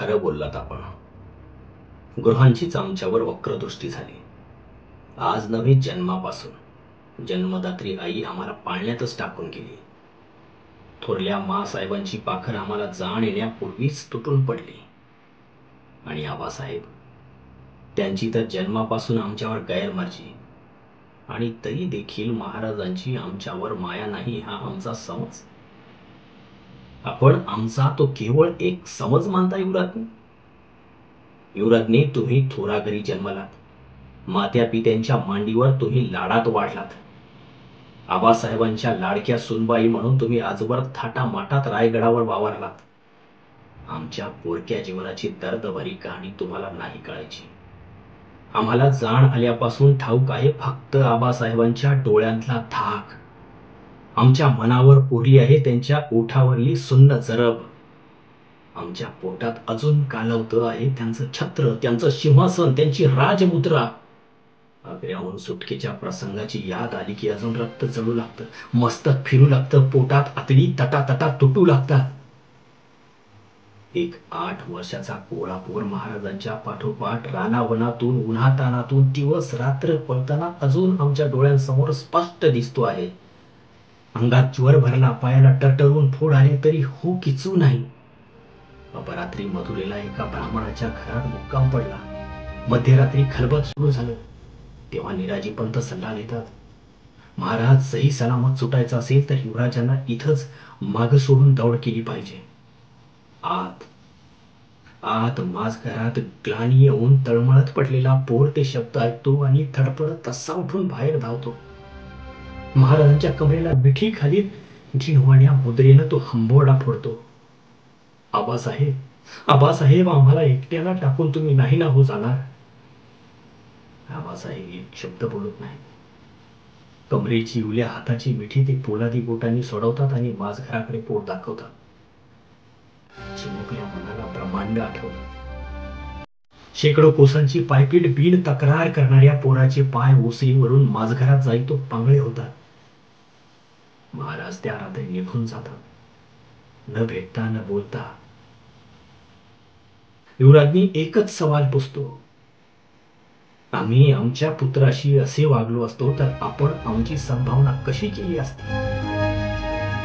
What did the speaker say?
खरं बोललात आपण. गृहांचीच आमच्यावर वक्रदृष्टी झाली. आज नव्हे जन्मापासून जन्मदात्री आई आम्हाला पाळण्यातच टाकून गेली. थोरल्या मासाहेबांची पाखर आम्हाला जाण येण्यापूर्वीच तुटून पडली. आणि आबासाहेब, त्यांची तर जन्मापासून आमच्यावर गैरमर्जी. आणि तरी देखील महाराजांची आमच्यावर माया नाही हा आमचा समज. आपण आमचा तो केवळ एक समज मानता युवराज्ञी. युवराज्ञी, तुम्ही थोरा घरी जन्मलात. मात्या पित्यांच्या मांडीवर तुम्ही लाडात वाढलात. आबासाहेबांच्या लाडक्या सुनबाई म्हणून तुम्ही आजवर थाटामाटात रायगडावर वावरलात. आमच्या पोरक्या जीवनाची दर्दभरी कहाणी तुम्हाला नाही कळायची. आम्हाला जाण आल्यापासून ठाऊक आहे फक्त आबासाहेबांच्या डोळ्यांतला धाक. आमच्या मनावर उरली आहे त्यांच्या ओठावरली सुन्न जरब. आमच्या पोटात अजून कालवतं आहे त्यांचं छत्र, त्यांचं सिंहासन, त्यांची राजमुद्रा. आग्र्याहून सुटकेच्या प्रसंगाची याद आली की अजून रक्त जळू लागतं, मस्तक फिरू लागतं, पोटात आतडी तटातटा तुटू लागतात. एक 8 वर्षाचा कोळापूर महाराजांच्या पाठोपाठ रानावनातून उन्हातानातून दिवस रात्र पळताना अजून आमच्या डोळ्यांसमोर स्पष्ट दिसतो आहे. अंगात ज्वर भरला, पायाला टरटरून फोड आले तरी हो किचू नाही. अपरात्री मधुरेला एका ब्राह्मणाच्या घरात मुक्काम पडला. मध्यरात्री खलबत सुरू झालं तेव्हा निराजी पंत सल्ला देतात, महाराज सही सलामत सुटायचं असेल तर युवराजांना इथंच माग सोडून दौड केली पाहिजे. आत आत माझ घरात ग्लानी येऊन तळमळत पडलेला पोर ते शब्द ऐकतो आणि धडपडत तसा उठून बाहेर धावतो. महाराजांच्या कमरेला मिठी घालीत जिनवाण्या मुद्रेनं तो हंबोरडा फोडतो. आबासाहेब, आबासाहेब, आम्हाला एकट्याला टाकून तुम्ही नाही ना हो जाणार. आबासाहेब एक शब्द बोलत नाही. कमरेची उल्या हाताची मिठी ते पोलादी बोटांनी सोडवतात आणि माझ घराकडे पोट दाखवतात. चिमुकल्या मनाला ब्रह्मांड आठवलं. शेकडो कोसांची पायपीट बिन तक्रार करणाऱ्या पोराचे पाय ओसरीवरून माझ घरात जाई तो पांगळे होतात. महाराज त्या रात्री निघून जातात, न भेटता न बोलता. युवराज्ञी एकच सवाल पुसतो, आम्ही आमच्या पुत्राशी असे वागलो असतो तर आपण आमची संभावना कशी केली असती.